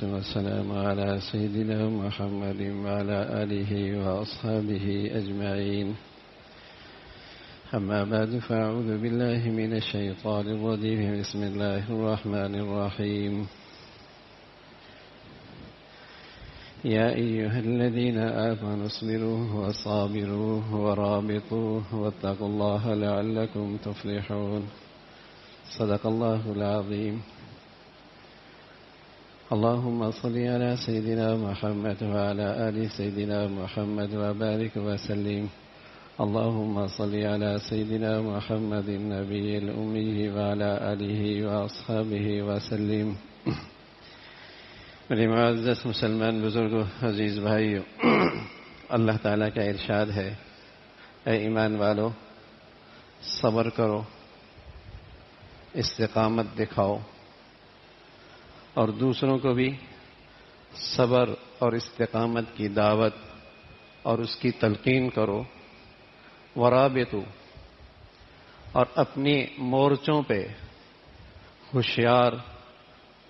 والسلام على سيدنا محمد وعلى آله وأصحابه أجمعين. أما بعد فأعوذ بالله من الشيطان الرجيم. بسم الله الرحمن الرحيم. يا أيها الذين آمنوا اصبروا وصابروا ورابطوا واتقوا الله لعلكم تفلحون. صدق الله العظيم. اللهم صل على سيدنا محمد وعلى آل سيدنا محمد وبارك وسلم. اللهم صل على سيدنا محمد النبي الأمي وعلى آله وأصحابه وسلم. میرے معزز مسلمان بزرگوں، عزیز بھائیوں، اللہ تعالیٰ کا ارشاد ہے، اے ایمان والو، صبر کرو، استقامت دکھاؤ اور دوسروں کو بھی صبر اور استقامت کی دعوت اور اس کی تلقین کرو. ورابطو، اور اپنی مورچوں پہ ہوشیار،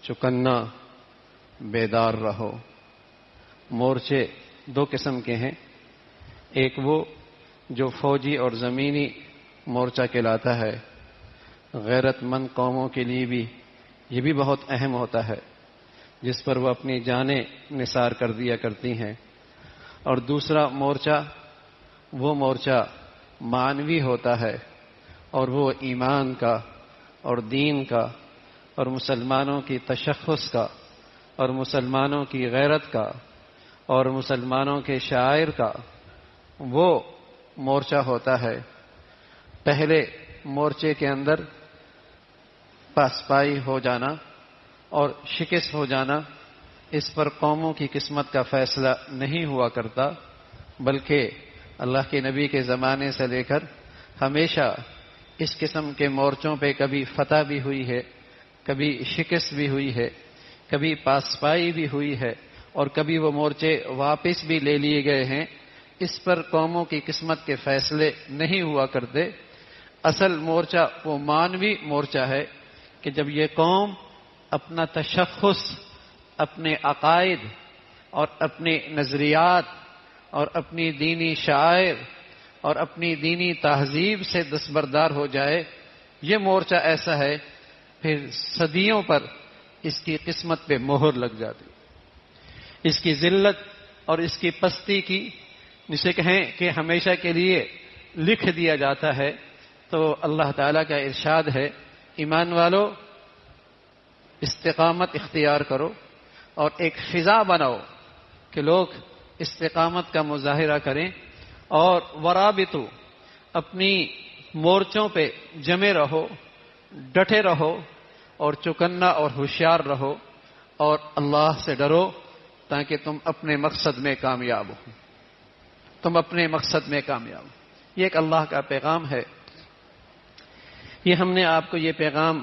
چکنا، بیدار رہو. مورچے دو قسم کے ہیں، ایک وہ جو فوجی اور زمینی مورچہ کہلاتا ہے، غیرت مند قوموں کے لیے بھی یہ بھی بہت اہم ہوتا ہے، جس پر وہ اپنی جانیں نثار کر دیا کرتی ہیں. اور دوسرا مورچہ وہ مورچہ معنوی ہوتا ہے، اور وہ ایمان کا اور دین کا اور مسلمانوں کی تشخص کا اور مسلمانوں کی غیرت کا اور مسلمانوں کے شاعر کا وہ مورچہ ہوتا ہے. پہلے مورچے کے اندر پاسپائی ہو جانا اور شکست ہو جانا، اس پر قوموں کی قسمت کا فیصلہ نہیں ہوا کرتا، بلکہ اللہ کے نبی کے زمانے سے لے کر ہمیشہ اس قسم کے مورچوں پہ کبھی فتح بھی ہوئی ہے، کبھی شکست بھی ہوئی ہے، کبھی پاسپائی بھی ہوئی ہے، اور کبھی وہ مورچے واپس بھی لے لیے گئے ہیں. اس پر قوموں کی قسمت کے فیصلے نہیں ہوا کرتے. اصل مورچہ وہ معنوی مورچہ ہے کہ جب یہ قوم اپنا تشخص، اپنے عقائد اور اپنے نظریات اور اپنی دینی شعائر اور اپنی دینی تہذیب سے دستبردار ہو جائے، یہ مورچہ ایسا ہے پھر صدیوں پر اس کی قسمت پہ مہر لگ جاتی. اس کی ذلت اور اس کی پستی کی، جسے کہیں کہ ہمیشہ کے لیے لکھ دیا جاتا ہے. تو اللہ تعالیٰ کا ارشاد ہے، ایمان والو، استقامت اختیار کرو اور ایک فضا بناؤ کہ لوگ استقامت کا مظاہرہ کریں. اور ورابطو، اپنی مورچوں پہ جمے رہو، ڈٹے رہو اور چکنا اور ہوشیار رہو، اور اللہ سے ڈرو تاکہ تم اپنے مقصد میں کامیاب ہو. تم اپنے مقصد میں کامیاب ہو. یہ ایک اللہ کا پیغام ہے. یہ ہم نے آپ کو یہ پیغام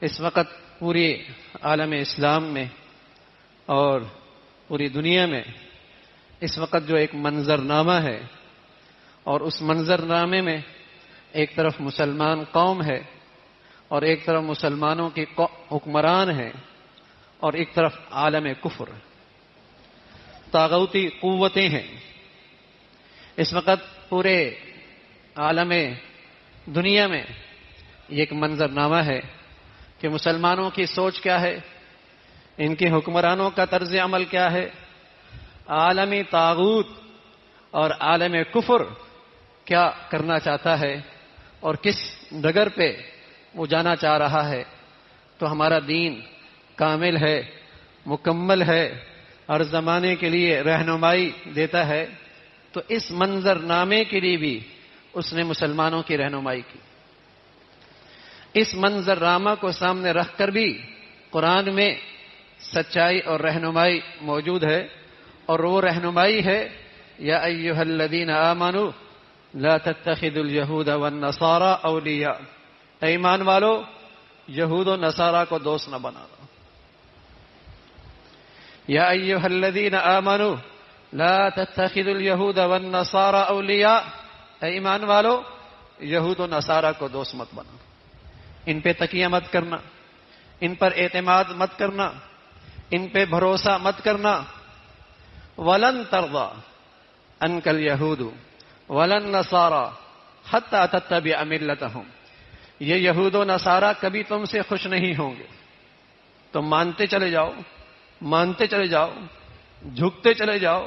اس وقت پوری عالم اسلام میں اور پوری دنیا میں اس وقت جو ایک منظرنامہ ہے، اور اس منظرنامے میں ایک طرف مسلمان قوم ہے اور ایک طرف مسلمانوں کی حکمران ہیں اور ایک طرف عالم کفر، طاغوتی قوتیں ہیں. اس وقت پورے عالم دنیا میں یہ ایک منظرنامہ ہے کہ مسلمانوں کی سوچ کیا ہے، ان کے حکمرانوں کا طرز عمل کیا ہے، عالمی طاغوت اور عالم کفر کیا کرنا چاہتا ہے اور کس ڈگر پہ وہ جانا چاہ رہا ہے. تو ہمارا دین کامل ہے، مکمل ہے، ہر زمانے کے لیے رہنمائی دیتا ہے. تو اس منظرنامے کے لیے بھی اس نے مسلمانوں کی رہنمائی کی. اس منظرنامہ کو سامنے رکھ کر بھی قرآن میں سچائی اور رہنمائی موجود ہے، اور وہ رہنمائی ہے، یا ایھا الذین آمنوا لا تتخذوا اليہود والنصارى اولیاء. اے ایمان والو، یہود و نصارہ کو دوست نہ بنانا. یا ایھا الذین آمنوا لا تتخذوا اليہود والنصارى اولیاء. اے ایمان والو، یہود و نصارہ کو دوست مت بنانا، ان پہ تکیہ مت کرنا، ان پر اعتماد مت کرنا، ان پہ بھروسہ مت کرنا. ولن ترضى عنك اليهود ولا النصارى حتى تتبع ملتهم. یہ یہود و نصارہ کبھی تم سے خوش نہیں ہوں گے. تم مانتے چلے جاؤ، مانتے چلے جاؤ، جھکتے چلے جاؤ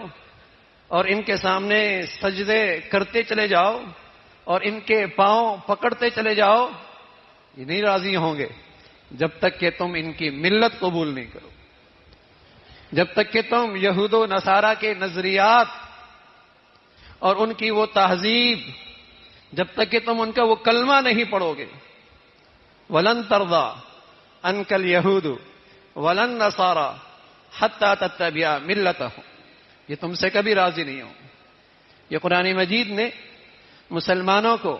اور ان کے سامنے سجدے کرتے چلے جاؤ اور ان کے پاؤں پکڑتے چلے جاؤ. یہ نہیں راضی ہوں گے جب تک کہ تم ان کی ملت قبول نہیں کرو، جب تک کہ تم یہود و نصارہ کے نظریات اور ان کی وہ تہذیب، جب تک کہ تم ان کا وہ کلمہ نہیں پڑھو گے. وَلَن تَرْضَىٰ عَنْكَ الْيَهُودُ وَلَا النَّصَارَىٰ حَتَّىٰ تَتَّبِعَ مِلَّتَهُمْ. یہ تم سے کبھی راضی نہیں ہوں. یہ قرآن مجید نے مسلمانوں کو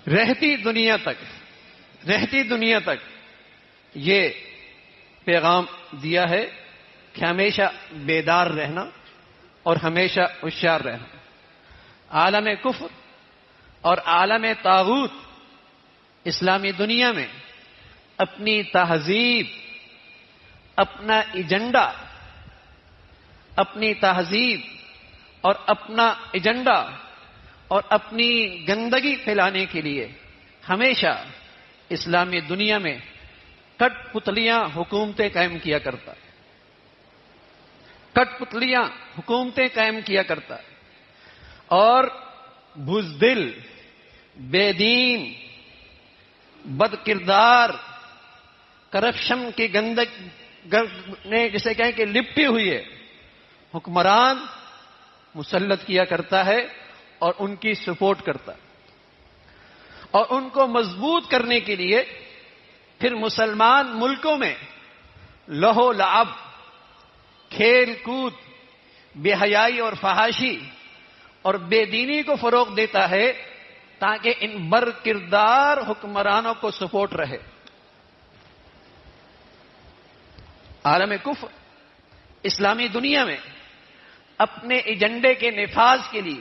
رہتی دنیا تک یہ پیغام دیا ہے کہ ہمیشہ بیدار رہنا اور ہمیشہ ہوشیار رہنا. عالم کفر اور عالم طاغوت اسلامی دنیا میں اپنی تہذیب، اپنا ایجنڈا، اپنی تہذیب اور اپنا ایجنڈا اور اپنی گندگی پھیلانے کے لیے ہمیشہ اسلامی دنیا میں کٹ پتلیاں حکومتیں قائم کیا کرتا، کٹ پتلیاں حکومتیں قائم کیا کرتا اور بزدل، بے دین، بد کردار، کرپشن کی نے جسے کہیں کہ لپٹی ہوئی ہے حکمران مسلط کیا کرتا ہے اور ان کی سپورٹ کرتا ہے. اور ان کو مضبوط کرنے کے لیے پھر مسلمان ملکوں میں لہو لعب، کھیل کود، بے حیائی اور فحاشی اور بے دینی کو فروغ دیتا ہے تاکہ ان بر کردار حکمرانوں کو سپورٹ رہے. عالم کفر اسلامی دنیا میں اپنے ایجنڈے کے نفاذ کے لیے،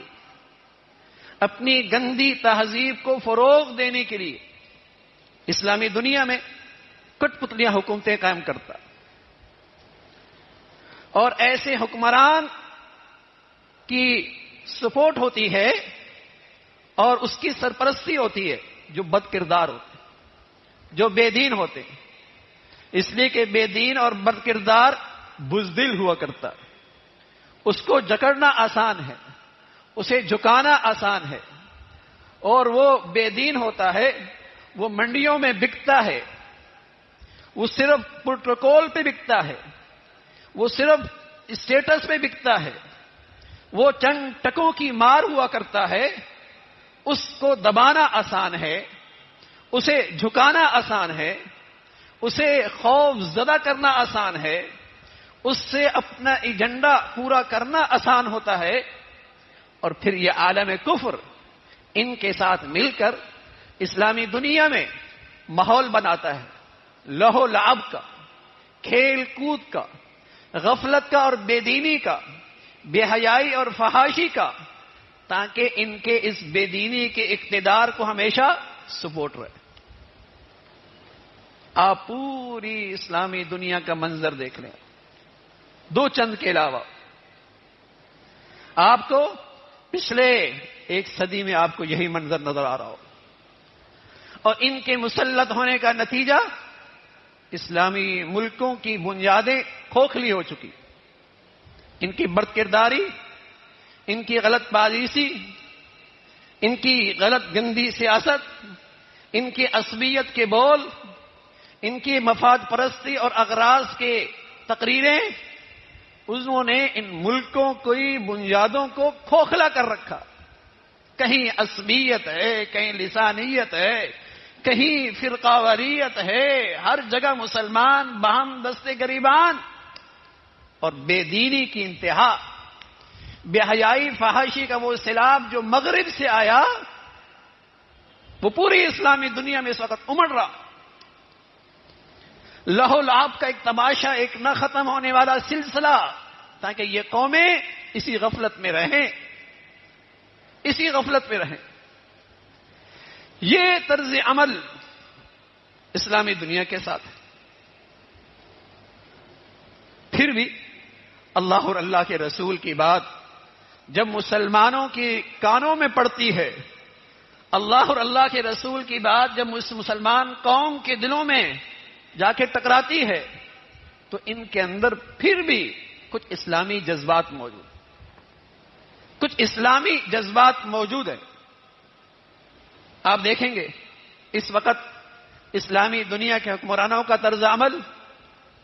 اپنی گندی تہذیب کو فروغ دینے کے لیے اسلامی دنیا میں کٹ پتلیاں حکومتیں قائم کرتا اور ایسے حکمران کی سپورٹ ہوتی ہے اور اس کی سرپرستی ہوتی ہے جو بد کردار ہوتے، جو بے دین ہوتے. اس لیے کہ بے دین اور بد کردار بزدل ہوا کرتا، اس کو جکڑنا آسان ہے، اسے جھکانا آسان ہے. اور وہ بے دین ہوتا ہے، وہ منڈیوں میں بکتا ہے، وہ صرف پروٹوکول پہ بکتا ہے، وہ صرف اسٹیٹس پہ بکتا ہے، وہ چند ٹکوں کی مار ہوا کرتا ہے. اس کو دبانا آسان ہے، اسے جھکانا آسان ہے، اسے خوف زدہ کرنا آسان ہے، اس سے اپنا ایجنڈا پورا کرنا آسان ہوتا ہے. اور پھر یہ عالم کفر ان کے ساتھ مل کر اسلامی دنیا میں ماحول بناتا ہے لہو لعب کا، کھیل کود کا، غفلت کا اور بے دینی کا، بے حیائی اور فحاشی کا، تاکہ ان کے اس بے دینی کے اقتدار کو ہمیشہ سپورٹ رہے. آپ پوری اسلامی دنیا کا منظر دیکھ لیں، دو چند کے علاوہ آپ کو پچھلے ایک صدی میں آپ کو یہی منظر نظر آ رہا ہو. اور ان کے مسلط ہونے کا نتیجہ اسلامی ملکوں کی بنیادیں کھوکھلی ہو چکی، ان کی بد کرداری، ان کی غلط پالیسی، ان کی غلط گندی سیاست، ان کی عصبیت کے بول، ان کی مفاد پرستی اور اغراض کے تقریریں، انہوں نے ان ملکوں کی بنیادوں کو کھوکھلا کر رکھا. کہیں عصبیت ہے، کہیں لسانیت ہے، کہیں فرقہ واریت ہے، ہر جگہ مسلمان باہم دستے گریبان اور بے دینی کی انتہا، بے حیائی فحاشی کا وہ سیلاب جو مغرب سے آیا وہ پوری اسلامی دنیا میں اس وقت امڑ رہا. لہو لعب کا ایک تماشا، ایک نہ ختم ہونے والا سلسلہ، تاکہ یہ قومیں اسی غفلت میں رہیں، اسی غفلت میں رہیں. یہ طرز عمل اسلامی دنیا کے ساتھ ہے. پھر بھی اللہ اور اللہ کے رسول کی بات جب مسلمانوں کی کانوں میں پڑتی ہے، اللہ اور اللہ کے رسول کی بات جب اس مسلمان قوم کے دلوں میں جا کے ٹکراتی ہے تو ان کے اندر پھر بھی کچھ اسلامی جذبات موجود، کچھ اسلامی جذبات موجود ہیں۔ آپ دیکھیں گے اس وقت اسلامی دنیا کے حکمرانوں کا طرز عمل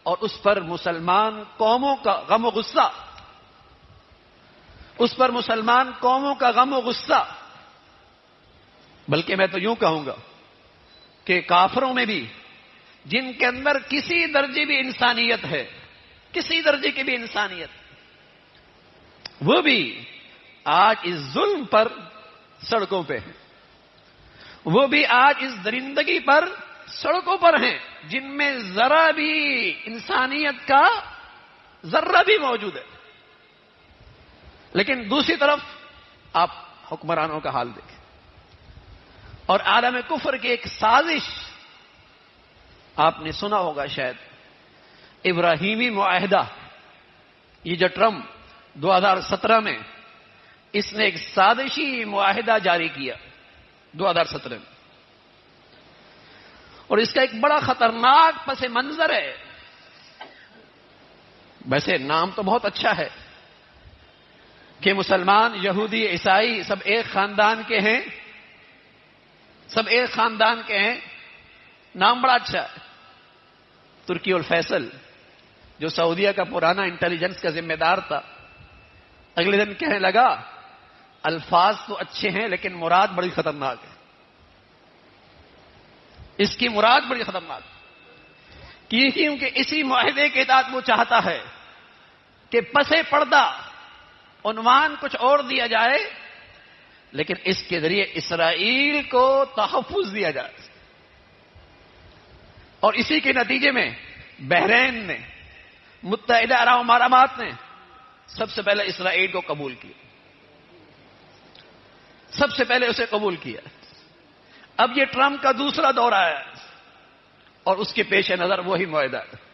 اور اس پر مسلمان قوموں کا غم و غصہ، اس پر مسلمان قوموں کا غم و غصہ، بلکہ میں تو یوں کہوں گا کہ کافروں میں بھی جن کے اندر کسی درجے بھی انسانیت ہے، کسی درجے کی بھی انسانیت، وہ بھی آج اس ظلم پر سڑکوں پہ ہیں، وہ بھی آج اس درندگی پر سڑکوں پر ہیں جن میں ذرا بھی انسانیت کا ذرہ بھی موجود ہے۔ لیکن دوسری طرف آپ حکمرانوں کا حال دیکھیں اور عالم کفر کی ایک سازش، آپ نے سنا ہوگا شاید ابراہیمی معاہدہ، یہ جو ٹرمپ 2017 میں اس نے ایک سازشی معاہدہ جاری کیا 2017 میں، اور اس کا ایک بڑا خطرناک پس منظر ہے۔ ویسے نام تو بہت اچھا ہے کہ مسلمان، یہودی، عیسائی سب ایک خاندان کے ہیں، سب ایک خاندان کے ہیں، نام بڑا اچھا ہے۔ ترکی الفیصل جو سعودیہ کا پرانا انٹیلیجنس کا ذمہ دار تھا، اگلے دن کہنے لگا الفاظ تو اچھے ہیں لیکن مراد بڑی خطرناک ہے، اس کی مراد بڑی خطرناک ہے، کیونکہ اسی معاہدے کے تحت وہ چاہتا ہے کہ پس پردہ عنوان کچھ اور دیا جائے لیکن اس کے ذریعے اسرائیل کو تحفظ دیا جائے، اور اسی کے نتیجے میں بحرین نے، متحدہ عرب امارات نے سب سے پہلے اسرائیل کو قبول کیا، سب سے پہلے اسے قبول کیا۔ اب یہ ٹرمپ کا دوسرا دورہ ہے اور اس کے پیش نظر وہی معاہدہ ہے۔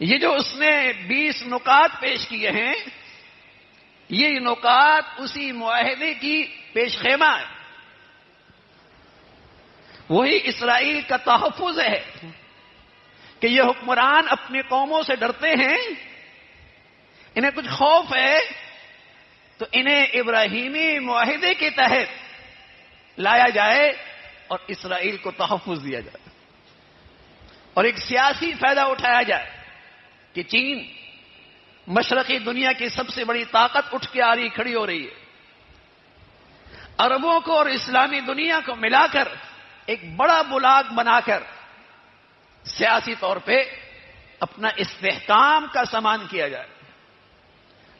یہ جو اس نے 20 نکات پیش کیے ہیں، یہ نکات اسی معاہدے کی پیش خیمہ ہے، وہی اسرائیل کا تحفظ ہے کہ یہ حکمران اپنی قوموں سے ڈرتے ہیں، انہیں کچھ خوف ہے تو انہیں ابراہیمی معاہدے کے تحت لایا جائے اور اسرائیل کو تحفظ دیا جائے اور ایک سیاسی فائدہ اٹھایا جائے کہ چین مشرقی دنیا کی سب سے بڑی طاقت اٹھ کے آ رہی، کھڑی ہو رہی ہے، عربوں کو اور اسلامی دنیا کو ملا کر ایک بڑا بلاک بنا کر سیاسی طور پہ اپنا استحکام کا سامان کیا جائے۔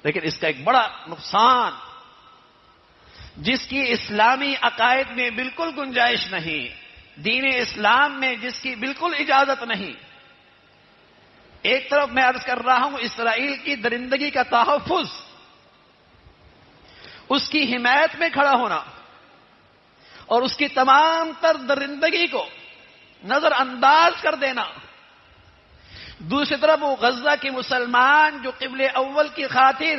لیکن اس کا ایک بڑا نقصان، جس کی اسلامی عقائد میں بالکل گنجائش نہیں، دین اسلام میں جس کی بالکل اجازت نہیں، ایک طرف میں عرض کر رہا ہوں اسرائیل کی درندگی کا تحفظ، اس کی حمایت میں کھڑا ہونا اور اس کی تمام تر درندگی کو نظر انداز کر دینا، دوسری طرف وہ غزہ کے مسلمان جو قبل اول کی خاطر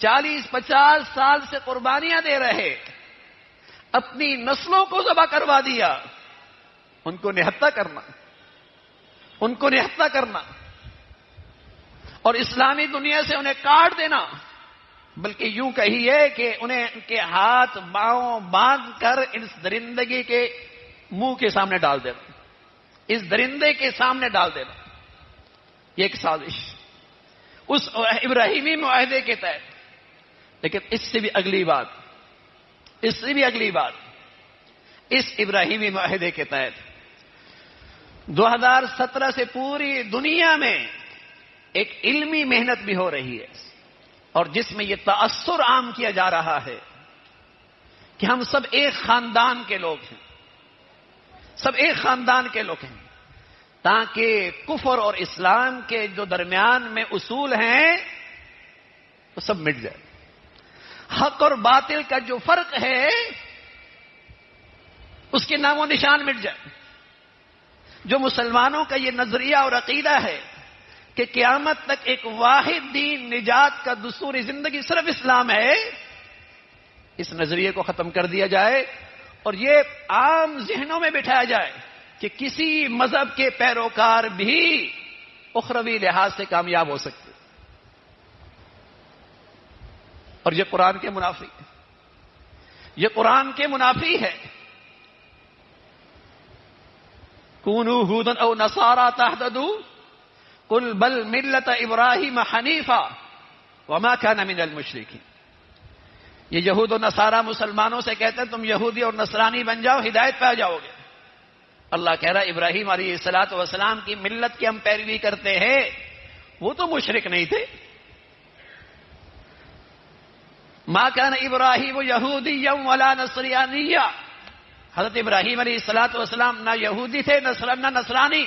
40-50 سال سے قربانیاں دے رہے، اپنی نسلوں کو ذبح کروا دیا، ان کو نہتہ کرنا، ان کو نہتہ کرنا اور اسلامی دنیا سے انہیں کاٹ دینا، بلکہ یوں کہیے کہ انہیں ان کے ہاتھ باؤں باندھ کر اس درندگی کے منہ کے سامنے ڈال دینا، اس درندے کے سامنے ڈال دینا، یہ ایک سازش اس ابراہیمی معاہدے کے تحت۔ لیکن اس سے بھی اگلی بات، اس سے بھی اگلی بات، اس ابراہیمی معاہدے کے تحت 2017 سے پوری دنیا میں ایک علمی محنت بھی ہو رہی ہے اور جس میں یہ تاثر عام کیا جا رہا ہے کہ ہم سب ایک خاندان کے لوگ ہیں، سب ایک خاندان کے لوگ ہیں، تاکہ کفر اور اسلام کے جو درمیان میں اصول ہیں وہ سب مٹ جائے، حق اور باطل کا جو فرق ہے اس کے نام و نشان مٹ جائے، جو مسلمانوں کا یہ نظریہ اور عقیدہ ہے کہ قیامت تک ایک واحد دین نجات کا دستور زندگی صرف اسلام ہے، اس نظریے کو ختم کر دیا جائے اور یہ عام ذہنوں میں بٹھایا جائے کہ کسی مذہب کے پیروکار بھی اخروی لحاظ سے کامیاب ہو سکتے، اور یہ قرآن کے منافی ہے، یہ قرآن کے منافی ہے۔ کونوا ھودا او نصارا تہتدوا قل بل ملت ابراہیم حنیفا وما کان من المشرکین۔ یہ یہود و نصارہ مسلمانوں سے کہتے ہیں تم یہودی اور نصرانی بن جاؤ، ہدایت پہ آ جاؤ گے۔ اللہ کہہ رہا ہے ابراہیم علیہ الصلوۃ والسلام کی ملت کی ہم پیروی کرتے ہیں، وہ تو مشرک نہیں تھے۔ ما کان ابراہیم یہودیا ولا نصرانیا، حضرت ابراہیم علیہ الصلوۃ والسلام نہ یہودی تھے نہ نصرانی،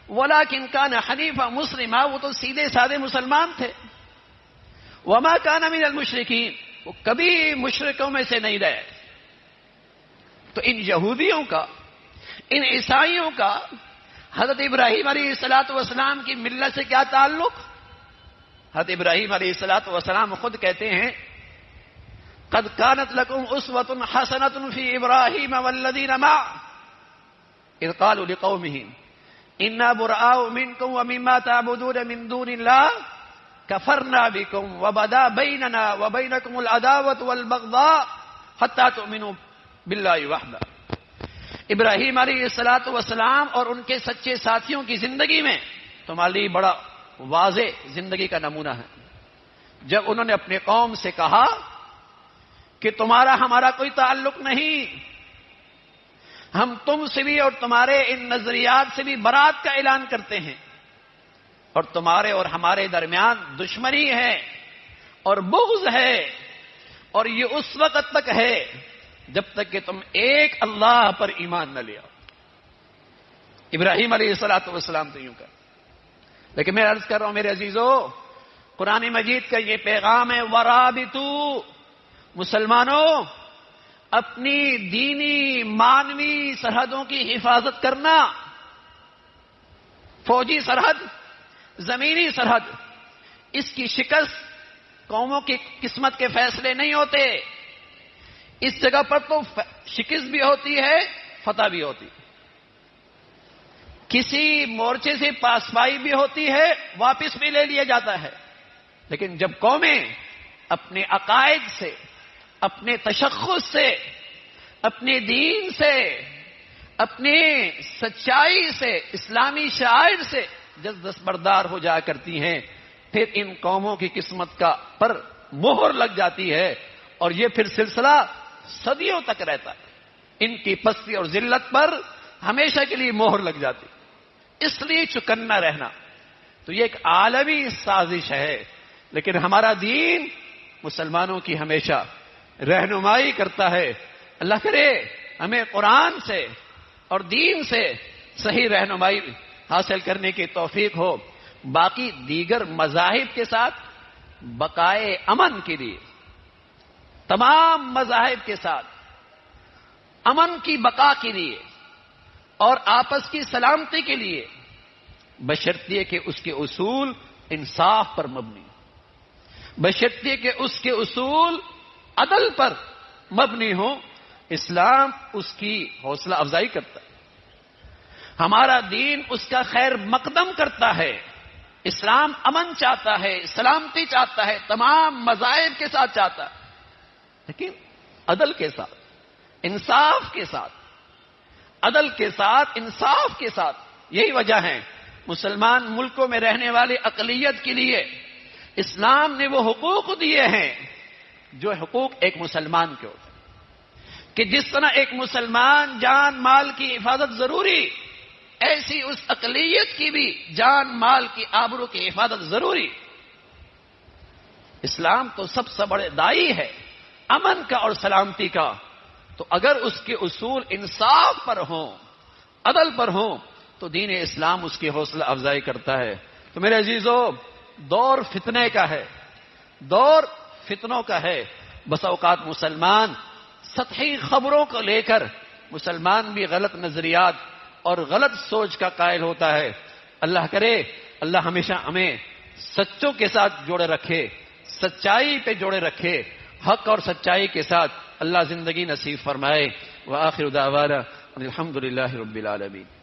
ولکن کان حنیفا مسلما، وہ تو سیدھے سادے مسلمان تھے۔ وما کان من المشرکین، وہ کبھی مشرکوں میں سے نہیں رہے۔ تو ان یہودیوں کا، ان عیسائیوں کا حضرت ابراہیم علیہ الصلوۃ والسلام کی ملت سے کیا تعلق؟ حضرت ابراہیم علیہ الصلوۃ والسلام خود کہتے ہیں قد كانت لكم اسوة حسنة في ابراہیم والذین معه اذ قالوا لقومهم انا براء منكم ومما تعبدون من دون الله كفرنا بكم وبدا بيننا وبينكم العداوة والبغضاء حتى تؤمنوا بالله وحده۔ ابراہیم علیہ الصلوۃ والسلام اور ان کے سچے ساتھیوں کی زندگی میں تمہارے لیے بڑا واضح زندگی کا نمونہ ہے۔ جب انہوں نے اپنے قوم سے کہا کہ تمہارا ہمارا کوئی تعلق نہیں، ہم تم سے بھی اور تمہارے ان نظریات سے بھی برات کا اعلان کرتے ہیں، اور تمہارے اور ہمارے درمیان دشمنی ہے اور بغض ہے، اور یہ اس وقت تک ہے جب تک کہ تم ایک اللہ پر ایمان نہ لے آؤ۔ ابراہیم علیہ الصلوۃ والسلام تو یوں کہا، لیکن میں عرض کر رہا ہوں میرے عزیزو، قرآن مجید کا یہ پیغام ہے ورابطو، مسلمانوں اپنی دینی مانوی سرحدوں کی حفاظت کرنا۔ فوجی سرحد، زمینی سرحد، اس کی شکست قوموں کی قسمت کے فیصلے نہیں ہوتے، اس جگہ پر تو شکست بھی ہوتی ہے، فتح بھی ہوتی ہے، کسی مورچے سے پاسبائی بھی ہوتی ہے، واپس بھی لے لیا جاتا ہے، لیکن جب قومیں اپنے عقائد سے، اپنے تشخص سے، اپنے دین سے، اپنے سچائی سے، اسلامی شعائر سے دستبردار ہو جایا کرتی ہیں، پھر ان قوموں کی قسمت کا پر مہر لگ جاتی ہے، اور یہ پھر سلسلہ صدیوں تک رہتا ہے۔ ان کی پستی اور ذلت پر ہمیشہ کے لیے مہر لگ جاتی، اس لیے چکنا رہنا۔ تو یہ ایک عالمی سازش ہے، لیکن ہمارا دین مسلمانوں کی ہمیشہ رہنمائی کرتا ہے۔ اللہ کرے ہمیں قرآن سے اور دین سے صحیح رہنمائی حاصل کرنے کی توفیق ہو، باقی دیگر مذاہب کے ساتھ بقائے امن کے لیے، تمام مذاہب کے ساتھ امن کی بقا کے لیے اور آپس کی سلامتی کے لیے، بشرطیے کہ اس کے اصول انصاف پر مبنی، بشرطیے کہ اس کے اصول عدل پر مبنی ہوں، اسلام اس کی حوصلہ افزائی کرتا ہے، ہمارا دین اس کا خیر مقدم کرتا ہے۔ اسلام امن چاہتا ہے، سلامتی چاہتا ہے، تمام مذاہب کے ساتھ چاہتا ہے، لیکن عدل کے ساتھ، انصاف کے ساتھ، عدل کے ساتھ، انصاف کے ساتھ۔ یہی وجہ ہے مسلمان ملکوں میں رہنے والے اقلیت کے لیے اسلام نے وہ حقوق دیے ہیں جو حقوق ایک مسلمان کے ہوتے ہیں، کہ جس طرح ایک مسلمان جان مال کی حفاظت ضروری، ایسی اس اقلیت کی بھی جان مال کی آبرو کی حفاظت ضروری۔ اسلام تو سب سے بڑے دائی ہے امن کا اور سلامتی کا، تو اگر اس کے اصول انصاف پر ہوں، عدل پر ہوں، تو دین اسلام اس کی حوصلہ افزائی کرتا ہے۔ تو میرے عزیزو، دور فتنے کا ہے، دور فتنوں کا ہے۔ بس اوقات مسلمان سطحی خبروں کو لے کر مسلمان بھی غلط نظریات اور غلط سوچ کا قائل ہوتا ہے۔ اللہ کرے اللہ ہمیشہ ہمیں سچوں کے ساتھ جوڑے رکھے، سچائی پہ جوڑے رکھے، حق اور سچائی کے ساتھ اللہ زندگی نصیب فرمائے۔ وآخر دعوانا الحمد للہ رب العالمین۔